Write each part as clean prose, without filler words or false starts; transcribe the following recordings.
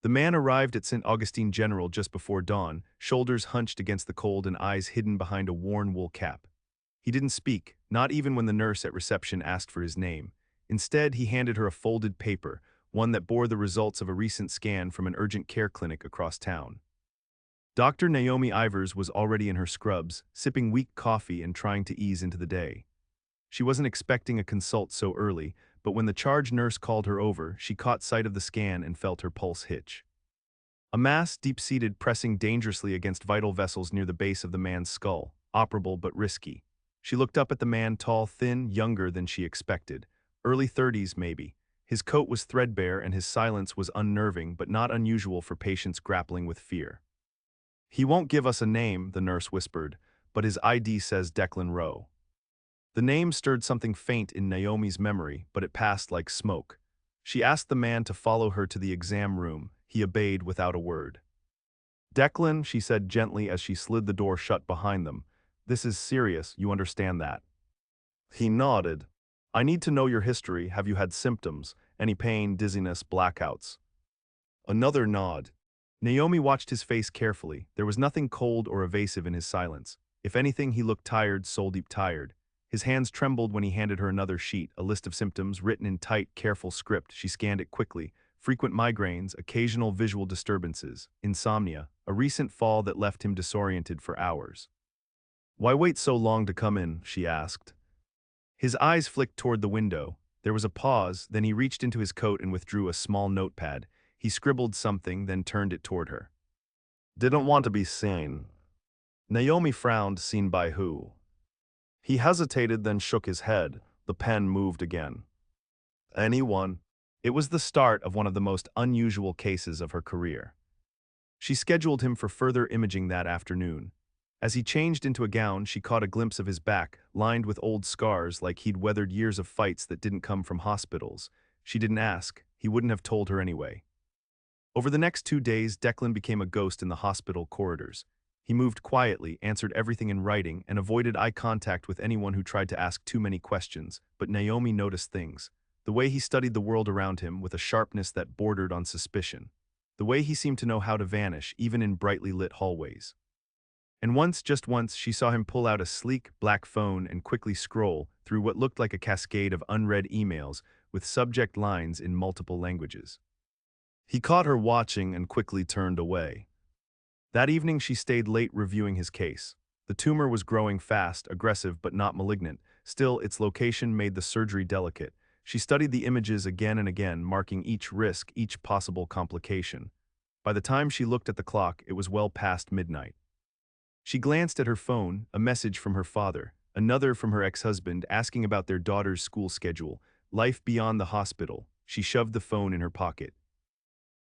The man arrived at St. Augustine General just before dawn, shoulders hunched against the cold and eyes hidden behind a worn wool cap. He didn't speak, not even when the nurse at reception asked for his name. Instead, he handed her a folded paper, one that bore the results of a recent scan from an urgent care clinic across town. Dr. Naomi Ivers was already in her scrubs, sipping weak coffee and trying to ease into the day. She wasn't expecting a consult so early, but when the charge nurse called her over, she caught sight of the scan and felt her pulse hitch. A mass, deep-seated, pressing dangerously against vital vessels near the base of the man's skull, operable but risky. She looked up at the man, tall, thin, younger than she expected. Early 30s, maybe. His coat was threadbare and his silence was unnerving but not unusual for patients grappling with fear. "He won't give us a name," the nurse whispered, "but his ID says Declan Rowe." The name stirred something faint in Naomi's memory, but it passed like smoke. She asked the man to follow her to the exam room. He obeyed without a word. "Declan," she said gently as she slid the door shut behind them, "this is serious, you understand that?" He nodded. "I need to know your history. Have you had symptoms? Any pain, dizziness, blackouts?" Another nod. Naomi watched his face carefully. There was nothing cold or evasive in his silence. If anything, he looked tired, soul-deep tired. His hands trembled when he handed her another sheet, a list of symptoms written in tight, careful script. She scanned it quickly. Frequent migraines, occasional visual disturbances, insomnia, a recent fall that left him disoriented for hours. "Why wait so long to come in?" she asked. His eyes flicked toward the window. There was a pause, then he reached into his coat and withdrew a small notepad. He scribbled something, then turned it toward her. "Didn't want to be seen." Naomi frowned. Seen by who? He hesitated, then shook his head. The pen moved again. "Anyone." It was the start of one of the most unusual cases of her career. She scheduled him for further imaging that afternoon. As he changed into a gown, she caught a glimpse of his back, lined with old scars like he'd weathered years of fights that didn't come from hospitals. She didn't ask. He wouldn't have told her anyway. Over the next 2 days, Declan became a ghost in the hospital corridors. He moved quietly, answered everything in writing, and avoided eye contact with anyone who tried to ask too many questions. But Naomi noticed things. The way he studied the world around him with a sharpness that bordered on suspicion. The way he seemed to know how to vanish, even in brightly lit hallways. And once, just once, she saw him pull out a sleek, black phone and quickly scroll through what looked like a cascade of unread emails with subject lines in multiple languages. He caught her watching and quickly turned away. That evening she stayed late reviewing his case. The tumor was growing fast, aggressive but not malignant. Still, its location made the surgery delicate. She studied the images again and again, marking each risk, each possible complication. By the time she looked at the clock, it was well past midnight. She glanced at her phone, a message from her father, another from her ex-husband asking about their daughter's school schedule, life beyond the hospital. She shoved the phone in her pocket.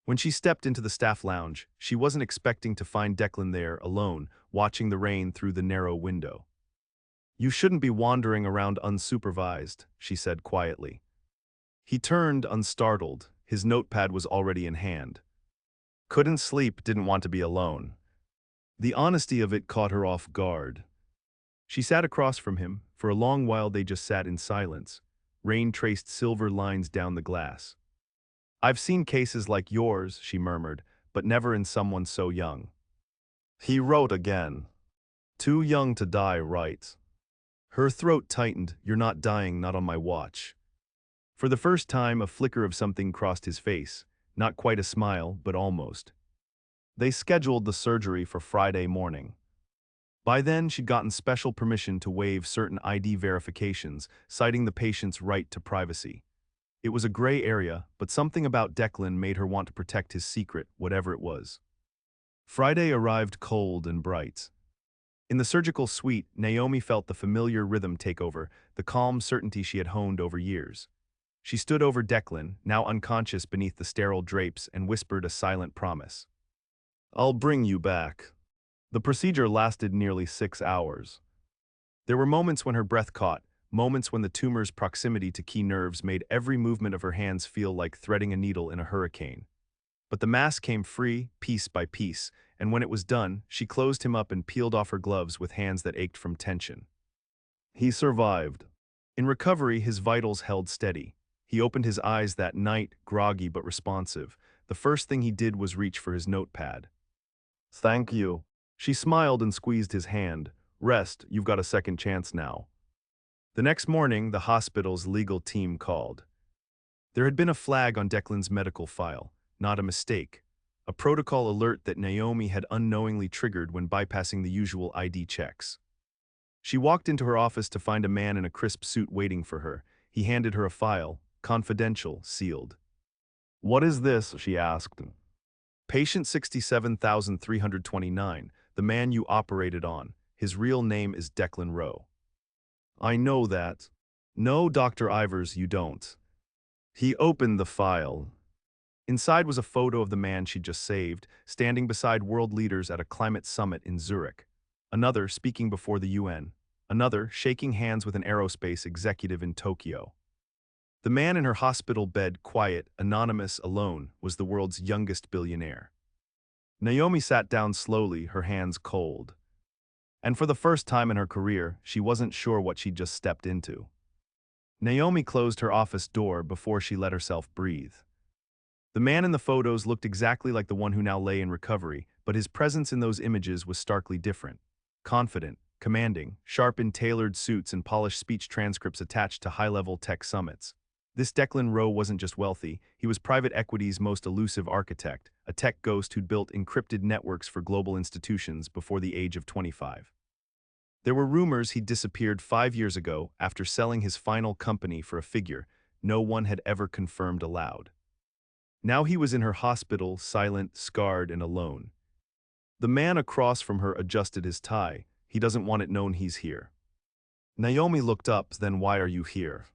When she stepped into the staff lounge, she wasn't expecting to find Declan there, alone, watching the rain through the narrow window. "You shouldn't be wandering around unsupervised," she said quietly. He turned, unstartled. His notepad was already in hand. Couldn't sleep, didn't want to be alone. The honesty of it caught her off guard. She sat across from him. For a long while they just sat in silence. Rain traced silver lines down the glass. "I've seen cases like yours," she murmured, "but never in someone so young." He wrote again. "Too young to die, right?" Her throat tightened. "You're not dying, not on my watch." For the first time, a flicker of something crossed his face. Not quite a smile, but almost. They scheduled the surgery for Friday morning. By then, she'd gotten special permission to waive certain ID verifications, citing the patient's right to privacy. It was a gray area, but something about Declan made her want to protect his secret, whatever it was. Friday arrived cold and bright. In the surgical suite, Naomi felt the familiar rhythm take over, the calm certainty she had honed over years. She stood over Declan, now unconscious beneath the sterile drapes, and whispered a silent promise. "I'll bring you back." The procedure lasted nearly 6 hours. There were moments when her breath caught, moments when the tumor's proximity to key nerves made every movement of her hands feel like threading a needle in a hurricane. But the mass came free, piece by piece, and when it was done, she closed him up and peeled off her gloves with hands that ached from tension. He survived. In recovery, his vitals held steady. He opened his eyes that night, groggy but responsive. the first thing he did was reach for his notepad. Thank you. She smiled and squeezed his hand. Rest, you've got a second chance now. The next morning, the hospital's legal team called. There had been a flag on Declan's medical file, not a mistake. A protocol alert that Naomi had unknowingly triggered when bypassing the usual ID checks. She walked into her office to find a man in a crisp suit waiting for her. He handed her a file, confidential, sealed. What is this? She asked. Patient 67,329, the man you operated on. His real name is Declan Rowe. I know that. No, Dr. Ivers, you don't. He opened the file. Inside was a photo of the man she'd just saved, standing beside world leaders at a climate summit in Zurich. Another speaking before the UN. Another shaking hands with an aerospace executive in Tokyo. The man in her hospital bed, quiet, anonymous, alone, was the world's youngest billionaire. Naomi sat down slowly, her hands cold. And for the first time in her career, she wasn't sure what she'd just stepped into. Naomi closed her office door before she let herself breathe. The man in the photos looked exactly like the one who now lay in recovery, but his presence in those images was starkly different. Confident, commanding, sharp in tailored suits and polished speech transcripts attached to high-level tech summits. This Declan Rowe wasn't just wealthy, he was private equity's most elusive architect, a tech ghost who'd built encrypted networks for global institutions before the age of 25. There were rumors he'd disappeared 5 years ago after selling his final company for a figure no one had ever confirmed aloud. Now he was in her hospital, silent, scarred, and alone. The man across from her adjusted his tie. He doesn't want it known he's here. Naomi looked up, then why are you here?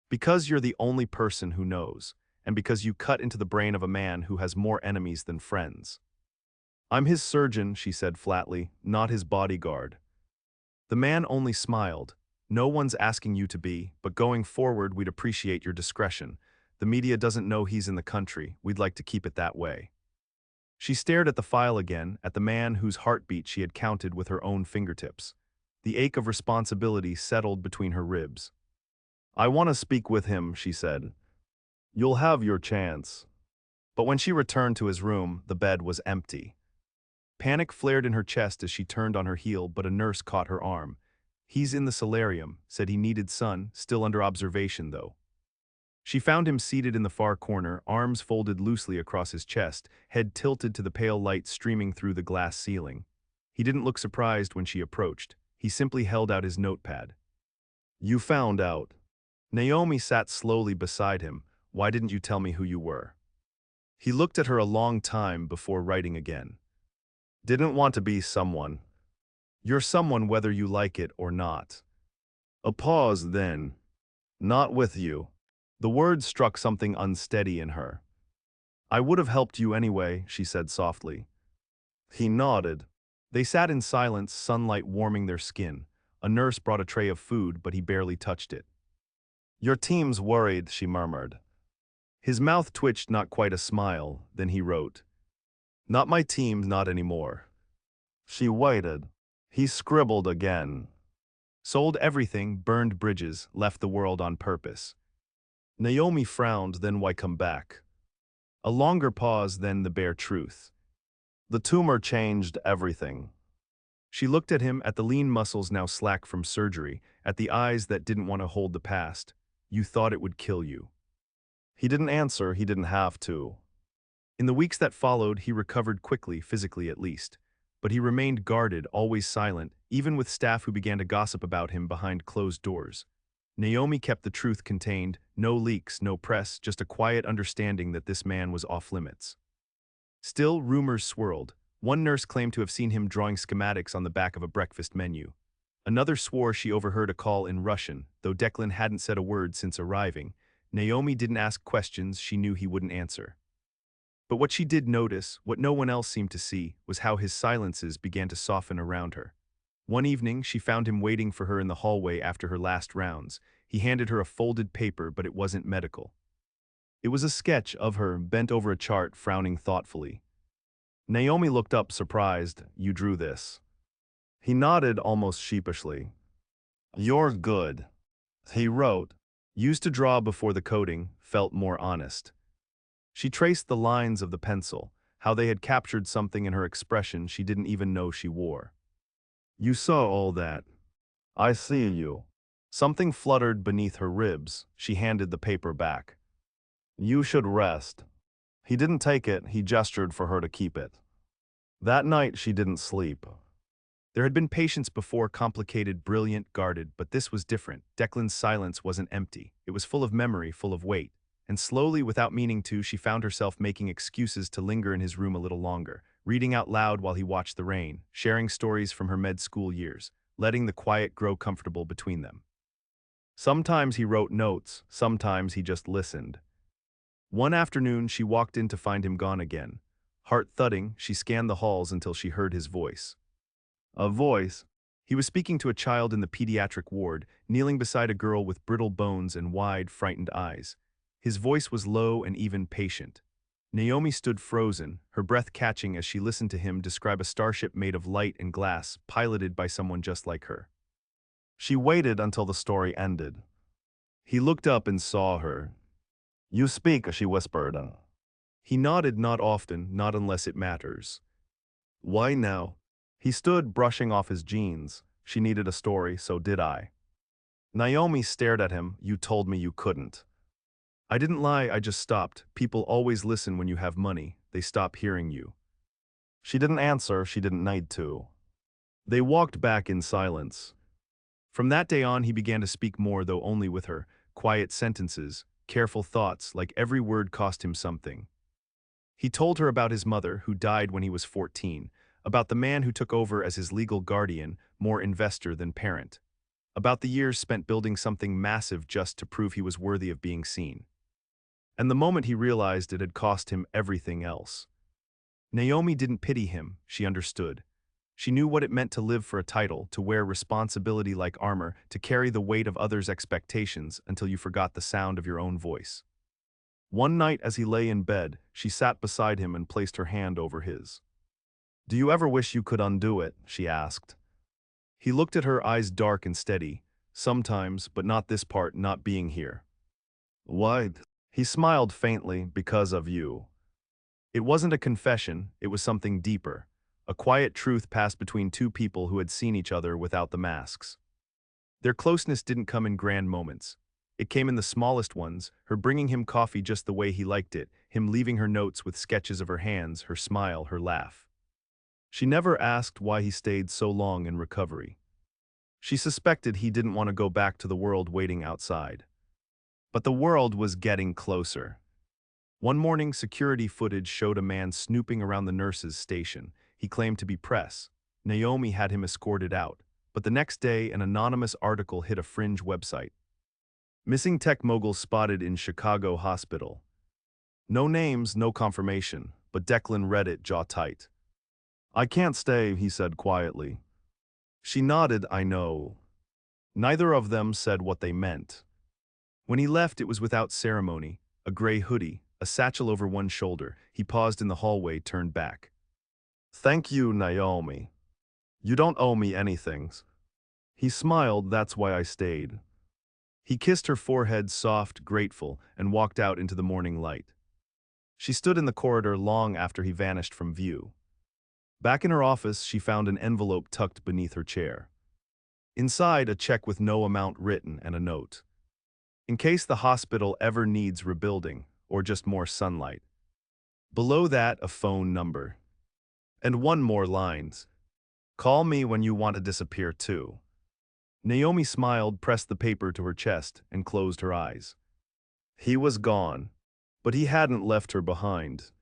Because you're the only person who knows, and because you cut into the brain of a man who has more enemies than friends. I'm his surgeon, she said flatly, not his bodyguard. The man only smiled. No one's asking you to be, but going forward we'd appreciate your discretion. The media doesn't know he's in the country. We'd like to keep it that way. She stared at the file again, at the man whose heartbeat she had counted with her own fingertips. The ache of responsibility settled between her ribs. I want to speak with him, she said. You'll have your chance. But when she returned to his room, the bed was empty. Panic flared in her chest as she turned on her heel, but a nurse caught her arm. He's in the solarium, said he needed sun, still under observation though. She found him seated in the far corner, arms folded loosely across his chest, head tilted to the pale light streaming through the glass ceiling. He didn't look surprised when she approached. He simply held out his notepad. You found out. Naomi sat slowly beside him. Why didn't you tell me who you were? He looked at her a long time before writing again. Didn't want to be someone. You're someone whether you like it or not. A pause then. Not with you. The words struck something unsteady in her. I would have helped you anyway, she said softly. He nodded. They sat in silence, sunlight warming their skin. A nurse brought a tray of food, but he barely touched it. Your team's worried, she murmured. His mouth twitched, not quite a smile, then he wrote. Not my team, not anymore. She waited. He scribbled again. Sold everything, burned bridges, left the world on purpose. Naomi frowned, then why come back? A longer pause, then the bare truth. The tumor changed everything. She looked at him, at the lean muscles now slack from surgery, at the eyes that didn't want to hold the past. You thought it would kill you. He didn't answer, he didn't have to. In the weeks that followed, he recovered quickly, physically at least. But he remained guarded, always silent, even with staff who began to gossip about him behind closed doors. Naomi kept the truth contained, no leaks, no press, just a quiet understanding that this man was off limits. Still, rumors swirled. One nurse claimed to have seen him drawing schematics on the back of a breakfast menu. Another swore she overheard a call in Russian, though Declan hadn't said a word since arriving. Naomi didn't ask questions she knew he wouldn't answer. But what she did notice, what no one else seemed to see, was how his silences began to soften around her. One evening, she found him waiting for her in the hallway after her last rounds. He handed her a folded paper, but it wasn't medical. It was a sketch of her, bent over a chart, frowning thoughtfully. Naomi looked up, surprised. You drew this. He nodded almost sheepishly. You're good. He wrote. Used to draw before the coding, felt more honest. She traced the lines of the pencil, how they had captured something in her expression she didn't even know she wore. You saw all that. I see you. Something fluttered beneath her ribs. She handed the paper back. You should rest. He didn't take it, he gestured for her to keep it. That night she didn't sleep. There had been patience before, complicated, brilliant, guarded, but this was different. Declan's silence wasn't empty. It was full of memory, full of weight. And slowly, without meaning to, she found herself making excuses to linger in his room a little longer, reading out loud while he watched the rain, sharing stories from her med school years, letting the quiet grow comfortable between them. Sometimes he wrote notes, sometimes he just listened. One afternoon, she walked in to find him gone again. Heart thudding, she scanned the halls until she heard his voice. A voice. He was speaking to a child in the pediatric ward, kneeling beside a girl with brittle bones and wide, frightened eyes. His voice was low and even patient. Naomi stood frozen, her breath catching as she listened to him describe a starship made of light and glass, piloted by someone just like her. She waited until the story ended. He looked up and saw her. You speak, she whispered. He nodded, not often, not unless it matters. Why now? He stood, brushing off his jeans. She needed a story, so did I. Naomi stared at him. You told me you couldn't. I didn't lie, I just stopped. People always listen when you have money. They stop hearing you. She didn't answer, she didn't need to. They walked back in silence. From that day on, he began to speak more, though only with her. Quiet sentences, careful thoughts, like every word cost him something. He told her about his mother, who died when he was 14, about the man who took over as his legal guardian, more investor than parent, about the years spent building something massive just to prove he was worthy of being seen. And the moment he realized it had cost him everything else. Naomi didn't pity him, she understood. She knew what it meant to live for a title, to wear responsibility like armor, to carry the weight of others' expectations until you forgot the sound of your own voice. One night as he lay in bed, she sat beside him and placed her hand over his. Do you ever wish you could undo it? She asked. He looked at her, eyes dark and steady. Sometimes, but not this part, not being here. Why? He smiled faintly, because of you. It wasn't a confession, it was something deeper. A quiet truth passed between two people who had seen each other without the masks. Their closeness didn't come in grand moments. It came in the smallest ones, her bringing him coffee just the way he liked it, him leaving her notes with sketches of her hands, her smile, her laugh. She never asked why he stayed so long in recovery. She suspected he didn't want to go back to the world waiting outside. But the world was getting closer. One morning, security footage showed a man snooping around the nurse's station. He claimed to be press. Naomi had him escorted out. But the next day, an anonymous article hit a fringe website. Missing tech mogul spotted in Chicago hospital. No names, no confirmation, but Declan read it, jaw tight. I can't stay, he said quietly. She nodded, I know. Neither of them said what they meant. When he left, it was without ceremony, a gray hoodie, a satchel over one shoulder. He paused in the hallway, turned back. Thank you, Naomi. You don't owe me anything. He smiled, that's why I stayed. He kissed her forehead, soft, grateful, and walked out into the morning light. She stood in the corridor long after he vanished from view. Back in her office, she found an envelope tucked beneath her chair. Inside, a check with no amount written and a note. In case the hospital ever needs rebuilding, or just more sunlight. Below that, a phone number. And one more line. Call me when you want to disappear too. Naomi smiled, pressed the paper to her chest, and closed her eyes. He was gone, but he hadn't left her behind.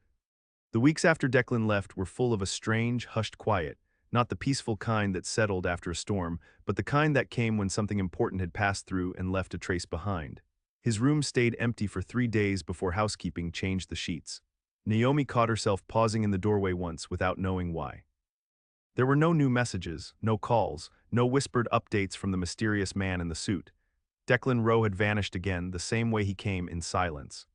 The weeks after Declan left were full of a strange, hushed quiet, not the peaceful kind that settled after a storm, but the kind that came when something important had passed through and left a trace behind. His room stayed empty for 3 days before housekeeping changed the sheets. Naomi caught herself pausing in the doorway once without knowing why. There were no new messages, no calls, no whispered updates from the mysterious man in the suit. Declan Rowe had vanished again, the same way he came, in silence.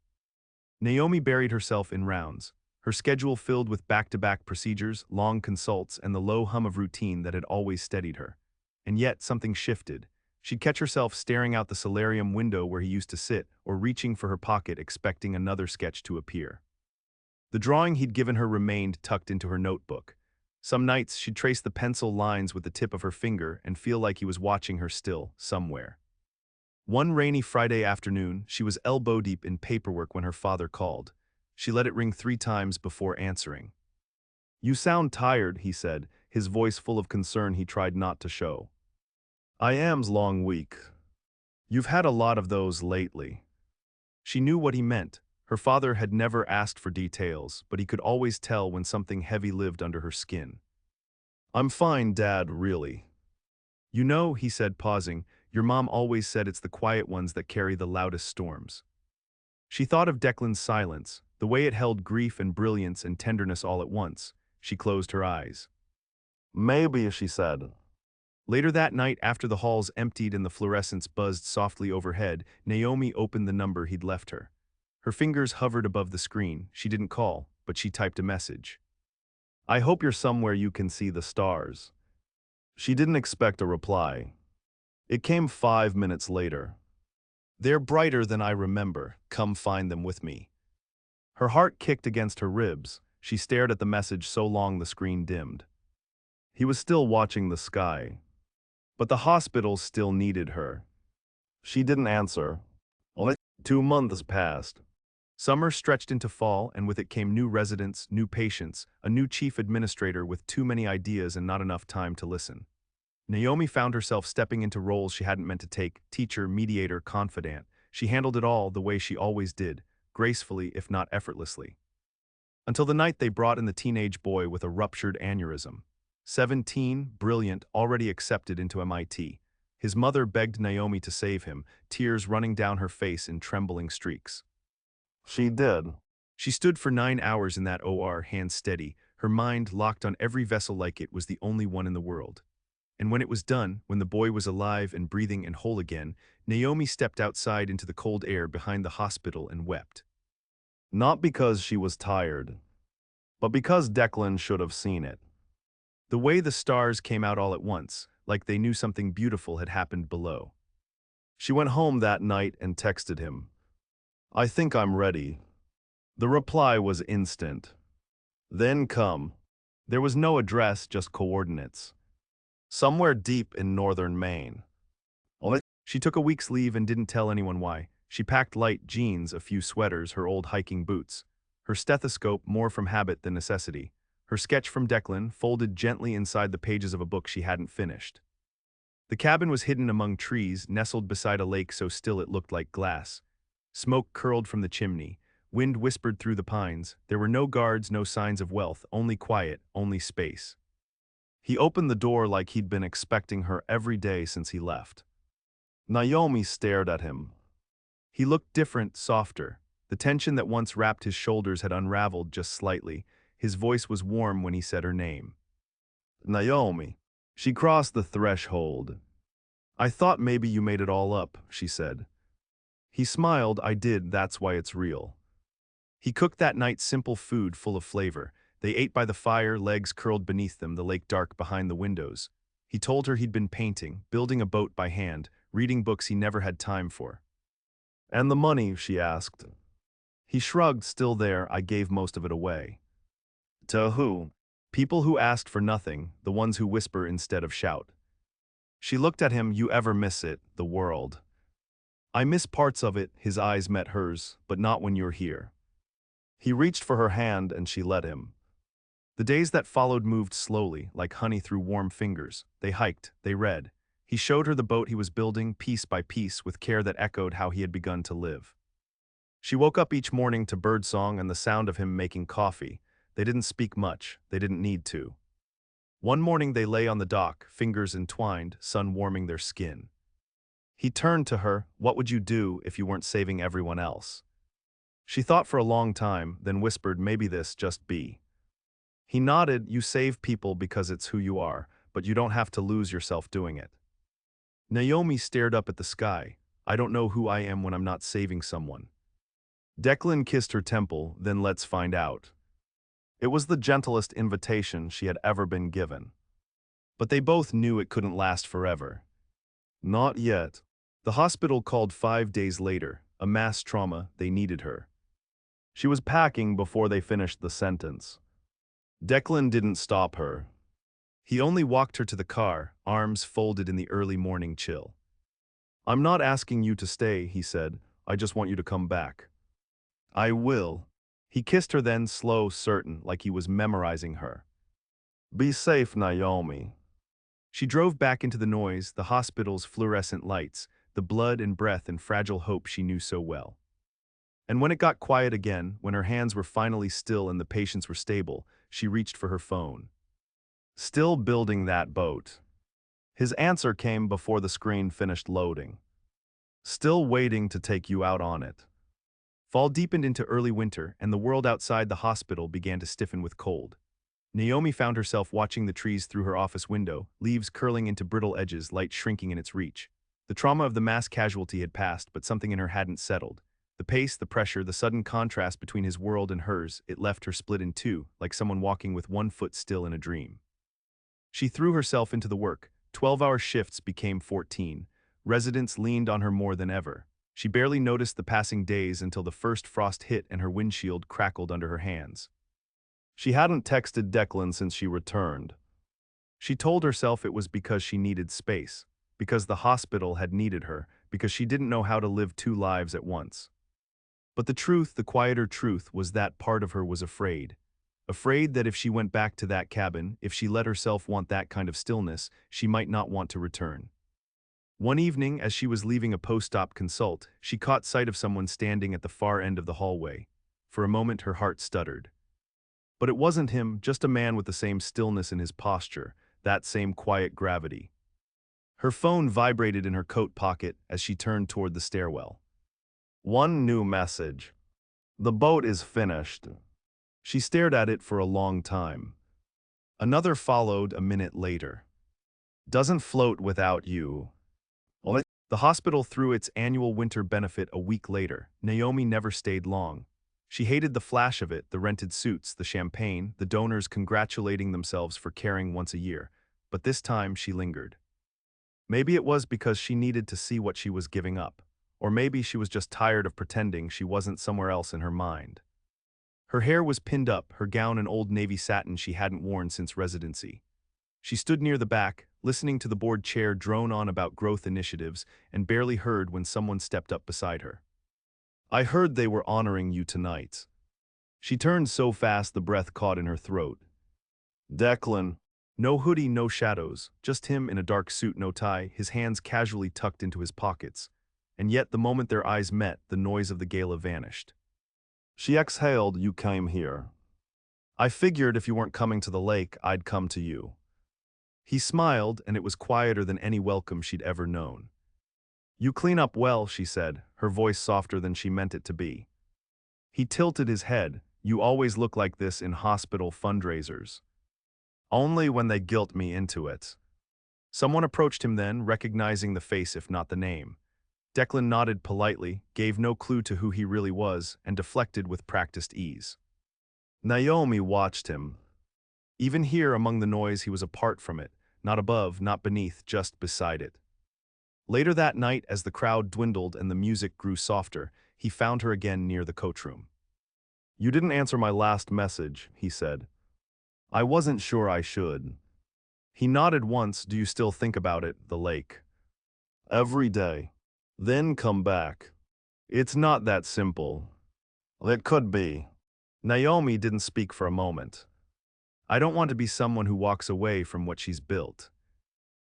Naomi buried herself in rounds, her schedule filled with back-to-back procedures, long consults, and the low hum of routine that had always steadied her. And yet, something shifted. She'd catch herself staring out the solarium window where he used to sit, or reaching for her pocket expecting another sketch to appear. The drawing he'd given her remained tucked into her notebook. Some nights she'd trace the pencil lines with the tip of her finger and feel like he was watching her still, somewhere. One rainy Friday afternoon, she was elbow-deep in paperwork when her father called. She let it ring 3 times before answering. "You sound tired," he said, his voice full of concern he tried not to show. "I am's long week. You've had a lot of those lately." She knew what he meant. Her father had never asked for details, but he could always tell when something heavy lived under her skin. "I'm fine, Dad, really." "You know," he said, pausing, "your mom always said it's the quiet ones that carry the loudest storms." She thought of Declan's silence, the way it held grief and brilliance and tenderness all at once. She closed her eyes. "Maybe," she said. Later that night, after the halls emptied and the fluorescents buzzed softly overhead, Naomi opened the number he'd left her. Her fingers hovered above the screen. She didn't call, but she typed a message. "I hope you're somewhere you can see the stars." She didn't expect a reply. It came 5 minutes later. "They're brighter than I remember. Come find them with me." Her heart kicked against her ribs. She stared at the message so long the screen dimmed. He was still watching the sky. But the hospital still needed her. She didn't answer. Only 2 months passed. Summer stretched into fall, and with it came new residents, new patients, a new chief administrator with too many ideas and not enough time to listen. Naomi found herself stepping into roles she hadn't meant to take: teacher, mediator, confidant. She handled it all the way she always did, gracefully if not effortlessly. Until the night they brought in the teenage boy with a ruptured aneurysm. 17, brilliant, already accepted into MIT. His mother begged Naomi to save him, tears running down her face in trembling streaks. She did. She stood for 9 hours in that OR, hands steady, her mind locked on every vessel like it was the only one in the world. And when it was done, when the boy was alive and breathing and whole again, Naomi stepped outside into the cold air behind the hospital and wept. Not because she was tired, but because Declan should have seen it. The way the stars came out all at once, like they knew something beautiful had happened below. She went home that night and texted him. "I think I'm ready." The reply was instant. "Then come." There was no address, just coordinates. "Somewhere deep in northern Maine." She took a week's leave and didn't tell anyone why. She packed light jeans, a few sweaters, her old hiking boots. Her stethoscope more from habit than necessity. Her sketch from Declan folded gently inside the pages of a book she hadn't finished. The cabin was hidden among trees, nestled beside a lake so still it looked like glass. Smoke curled from the chimney. Wind whispered through the pines. There were no guards, no signs of wealth, only quiet, only space. He opened the door like he'd been expecting her every day since he left. Naomi stared at him. He looked different, softer. The tension that once wrapped his shoulders had unraveled just slightly. His voice was warm when he said her name. "Naomi." She crossed the threshold. "I thought maybe you made it all up," she said. He smiled. "I did, that's why it's real." He cooked that night simple food full of flavor. They ate by the fire, legs curled beneath them, the lake dark behind the windows. He told her he'd been painting, building a boat by hand, reading books he never had time for. "And the money?" she asked. He shrugged, still there. "I gave most of it away." "To who?" "People who asked for nothing, the ones who whisper instead of shout." She looked at him. "You ever miss it, the world?" "I miss parts of it." His eyes met hers. "But not when you're here." He reached for her hand and she let him. The days that followed moved slowly, like honey through warm fingers. They hiked, they read. He showed her the boat he was building, piece by piece, with care that echoed how he had begun to live. She woke up each morning to birdsong and the sound of him making coffee. They didn't speak much. They didn't need to. One morning they lay on the dock, fingers entwined, sun warming their skin. He turned to her. "What would you do if you weren't saving everyone else?" She thought for a long time, then whispered, "Maybe this just be." He nodded. "You save people because it's who you are, but you don't have to lose yourself doing it." Naomi stared up at the sky. "I don't know who I am when I'm not saving someone." Declan kissed her temple, then let's find out. It was the gentlest invitation she had ever been given. But they both knew it couldn't last forever. Not yet. The hospital called 5 days later. A mass trauma, they needed her. She was packing before they finished the sentence. Declan didn't stop her. He only walked her to the car, arms folded in the early morning chill. I'm not asking you to stay, he said. I just want you to come back. I will. He kissed her then, slow, certain, like he was memorizing her. Be safe, Naomi. She drove back into the noise, the hospital's fluorescent lights, the blood and breath and fragile hope she knew so well. And when it got quiet again, when her hands were finally still and the patients were stable, she reached for her phone. Still building that boat. His answer came before the screen finished loading. Still waiting to take you out on it. Fall deepened into early winter, and the world outside the hospital began to stiffen with cold. Naomi found herself watching the trees through her office window, leaves curling into brittle edges, light shrinking in its reach. The trauma of the mass casualty had passed, but something in her hadn't settled. The pace, the pressure, the sudden contrast between his world and hers, it left her split in two, like someone walking with one foot still in a dream. She threw herself into the work. 12-hour shifts became 14. Residents leaned on her more than ever. She barely noticed the passing days until the first frost hit and her windshield crackled under her hands. She hadn't texted Declan since she returned. She told herself it was because she needed space, because the hospital had needed her, because she didn't know how to live two lives at once. But the truth, the quieter truth, was that part of her was afraid. Afraid that if she went back to that cabin, if she let herself want that kind of stillness, she might not want to return. One evening, as she was leaving a post-op consult, she caught sight of someone standing at the far end of the hallway. For a moment, her heart stuttered. But it wasn't him, just a man with the same stillness in his posture, that same quiet gravity. Her phone vibrated in her coat pocket as she turned toward the stairwell. One new message. The boat is finished. She stared at it for a long time. Another followed a minute later. Doesn't float without you. The hospital threw its annual winter benefit a week later. Naomi never stayed long. She hated the flash of it, the rented suits, the champagne, the donors congratulating themselves for caring once a year. But this time she lingered. Maybe it was because she needed to see what she was giving up. Or maybe she was just tired of pretending she wasn't somewhere else in her mind. Her hair was pinned up, her gown an old navy satin she hadn't worn since residency. She stood near the back, listening to the board chair drone on about growth initiatives, and barely heard when someone stepped up beside her. I heard they were honoring you tonight. She turned so fast the breath caught in her throat. Declan. No hoodie, no shadows, just him in a dark suit, no tie, his hands casually tucked into his pockets. And yet the moment their eyes met, the noise of the gala vanished. She exhaled, you came here. I figured if you weren't coming to the lake, I'd come to you. He smiled, and it was quieter than any welcome she'd ever known. You clean up well, she said, her voice softer than she meant it to be. He tilted his head. You always look like this in hospital fundraisers. Only when they guilt me into it. Someone approached him then, recognizing the face if not the name. Declan nodded politely, gave no clue to who he really was, and deflected with practiced ease. Naomi watched him. Even here among the noise he was apart from it, not above, not beneath, just beside it. Later that night, as the crowd dwindled and the music grew softer, he found her again near the coach room. You didn't answer my last message, he said. I wasn't sure I should. He nodded once. Do you still think about it, the lake? Every day. Then come back. It's not that simple. It could be. Naomi didn't speak for a moment. I don't want to be someone who walks away from what she's built.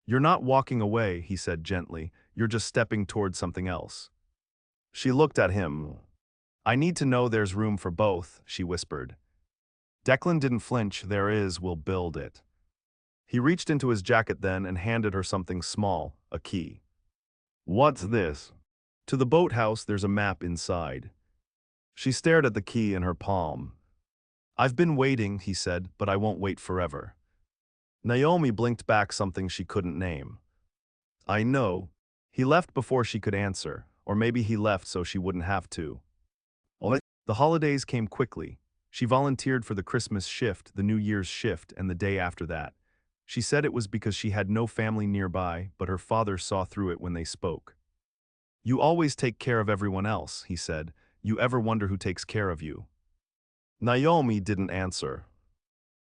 You're not walking away, he said gently. You're just stepping toward something else. She looked at him. I need to know there's room for both, she whispered. Declan didn't flinch. There is, we'll build it. He reached into his jacket then and handed her something small, a key. What's this? To the boathouse, there's a map inside. She stared at the key in her palm. I've been waiting, he said, but I won't wait forever. Naomi blinked back something she couldn't name. I know. He left before she could answer, or maybe he left so she wouldn't have to. The holidays came quickly. She volunteered for the Christmas shift, the New Year's shift, and the day after that. She said it was because she had no family nearby, but her father saw through it when they spoke. You always take care of everyone else, he said. You ever wonder who takes care of you? Naomi didn't answer.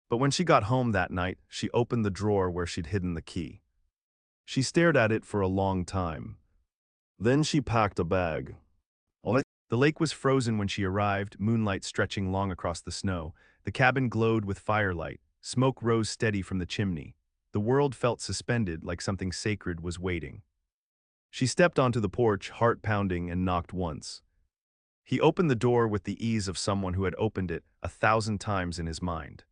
But when she got home that night, she opened the drawer where she'd hidden the key. She stared at it for a long time. Then she packed a bag. The lake was frozen when she arrived, moonlight stretching long across the snow. The cabin glowed with firelight. Smoke rose steady from the chimney. The world felt suspended, like something sacred was waiting. She stepped onto the porch, heart pounding, and knocked once. He opened the door with the ease of someone who had opened it 1,000 times in his mind.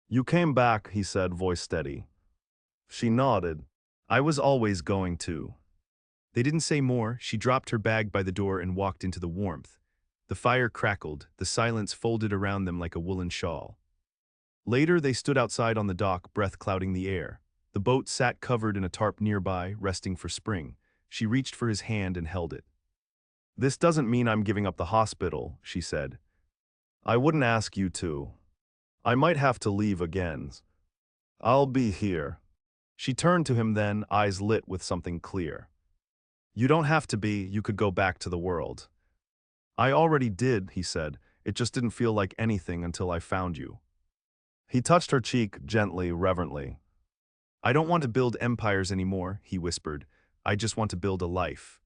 "You came back," he said, voice steady. She nodded. "I was always going to." They didn't say more. She dropped her bag by the door and walked into the warmth. The fire crackled, the silence folded around them like a woolen shawl. Later, they stood outside on the dock, breath clouding the air. The boat sat covered in a tarp nearby, resting for spring. She reached for his hand and held it. "This doesn't mean I'm giving up the hospital," she said. "I wouldn't ask you to. I might have to leave again. I'll be here." She turned to him then, eyes lit with something clear. "You don't have to be, you could go back to the world." "I already did," he said. "It just didn't feel like anything until I found you." He touched her cheek, gently, reverently. "I don't want to build empires anymore," he whispered. "I just want to build a life."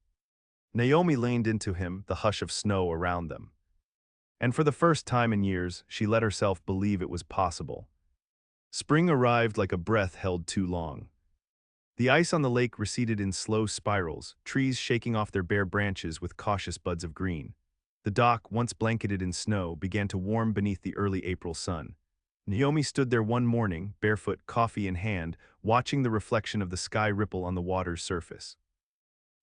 Naomi leaned into him, the hush of snow around them. And for the first time in years, she let herself believe it was possible. Spring arrived like a breath held too long. The ice on the lake receded in slow spirals, trees shaking off their bare branches with cautious buds of green. The dock, once blanketed in snow, began to warm beneath the early April sun. Naomi stood there one morning, barefoot, coffee in hand, watching the reflection of the sky ripple on the water's surface.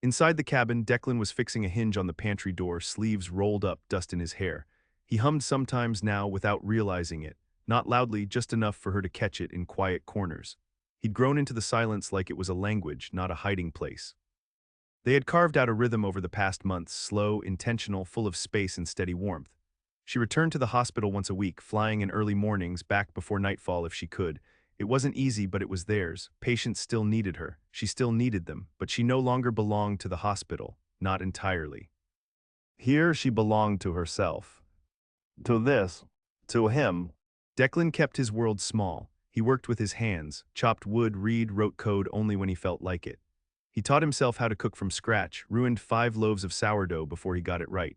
Inside the cabin, Declan was fixing a hinge on the pantry door, sleeves rolled up, dust in his hair. He hummed sometimes now without realizing it, not loudly, just enough for her to catch it in quiet corners. He'd grown into the silence like it was a language, not a hiding place. They had carved out a rhythm over the past months, slow, intentional, full of space and steady warmth. She returned to the hospital once a week, flying in early mornings, back before nightfall if she could. It wasn't easy, but it was theirs. Patients still needed her. She still needed them, but she no longer belonged to the hospital, not entirely. Here she belonged to herself. To this. To him. Declan kept his world small. He worked with his hands, chopped wood, wrote code only when he felt like it. He taught himself how to cook from scratch, ruined 5 loaves of sourdough before he got it right.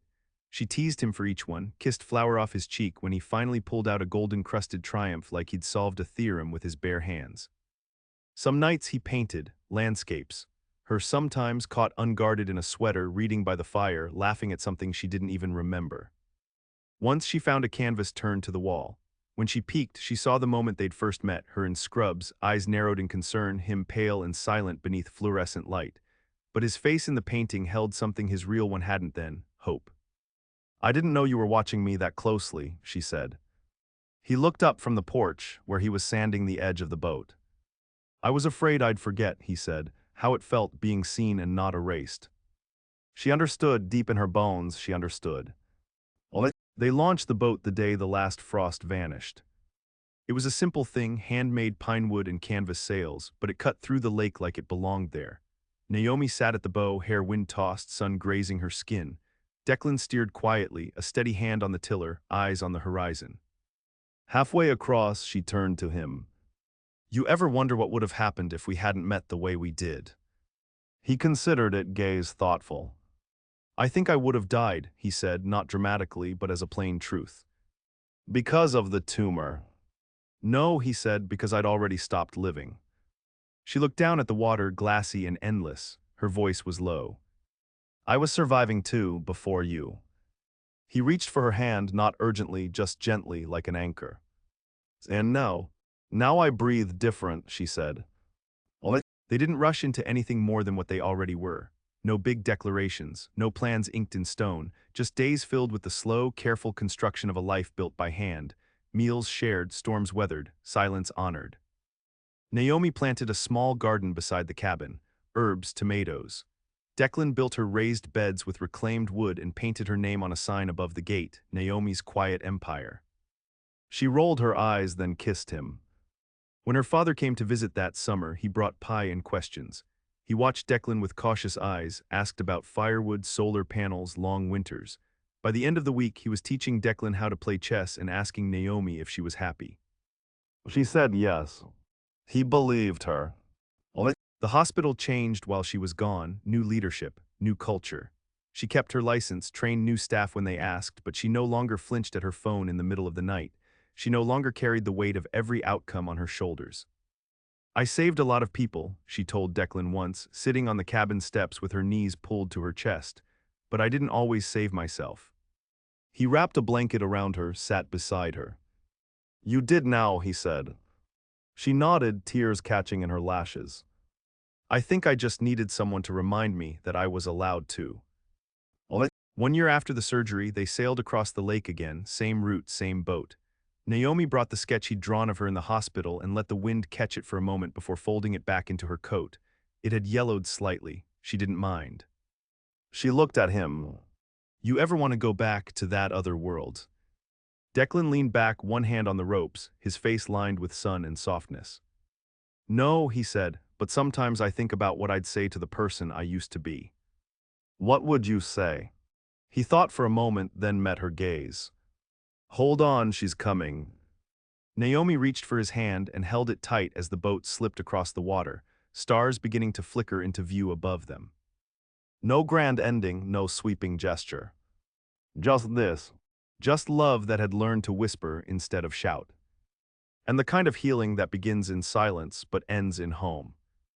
She teased him for each one, kissed flour off his cheek when he finally pulled out a golden-crusted triumph like he'd solved a theorem with his bare hands. Some nights he painted, landscapes. Her sometimes caught unguarded in a sweater, reading by the fire, laughing at something she didn't even remember. Once she found a canvas turned to the wall. When she peeked, she saw the moment they'd first met, her in scrubs, eyes narrowed in concern, him pale and silent beneath fluorescent light. But his face in the painting held something his real one hadn't then, hope. "I didn't know you were watching me that closely," she said. He looked up from the porch, where he was sanding the edge of the boat. "I was afraid I'd forget," he said, "how it felt being seen and not erased." She understood, deep in her bones, she understood. They launched the boat the day the last frost vanished. It was a simple thing, handmade pine wood and canvas sails, but it cut through the lake like it belonged there. Naomi sat at the bow, hair wind-tossed, sun grazing her skin. Declan steered quietly, a steady hand on the tiller, eyes on the horizon. Halfway across, she turned to him. "You ever wonder what would have happened if we hadn't met the way we did?" He considered it, gaze thoughtful. "I think I would have died," he said, not dramatically, but as a plain truth. "Because of the tumor." "No," he said, "because I'd already stopped living." She looked down at the water, glassy and endless. Her voice was low. "I was surviving too, before you." He reached for her hand, not urgently, just gently, like an anchor. "And now I breathe different," she said. They didn't rush into anything more than what they already were. No big declarations, no plans inked in stone, just days filled with the slow, careful construction of a life built by hand, meals shared, storms weathered, silence honored. Naomi planted a small garden beside the cabin, herbs, tomatoes. Declan built her raised beds with reclaimed wood and painted her name on a sign above the gate, Naomi's Quiet Empire. She rolled her eyes, then kissed him. When her father came to visit that summer, he brought pie and questions. He watched Declan with cautious eyes, asked about firewood, solar panels, long winters. By the end of the week, he was teaching Declan how to play chess and asking Naomi if she was happy. She said yes. He believed her. The hospital changed while she was gone, new leadership, new culture. She kept her license, trained new staff when they asked, but she no longer flinched at her phone in the middle of the night. She no longer carried the weight of every outcome on her shoulders. I saved a lot of people, she told Declan once, sitting on the cabin steps with her knees pulled to her chest. But I didn't always save myself. He wrapped a blanket around her, sat beside her. You did now, he said. She nodded, tears catching in her lashes. I think I just needed someone to remind me that I was allowed to. What? 1 year after the surgery, they sailed across the lake again, same route, same boat. Naomi brought the sketch he'd drawn of her in the hospital and let the wind catch it for a moment before folding it back into her coat. It had yellowed slightly. She didn't mind. She looked at him. You ever want to go back to that other world? Declan leaned back, one hand on the ropes, his face lined with sun and softness. No, he said, but sometimes I think about what I'd say to the person I used to be. What would you say? He thought for a moment, then met her gaze. Hold on, she's coming. Naomi reached for his hand and held it tight as the boat slipped across the water, stars beginning to flicker into view above them. No grand ending, no sweeping gesture. Just this. Just love that had learned to whisper instead of shout. And the kind of healing that begins in silence but ends in home.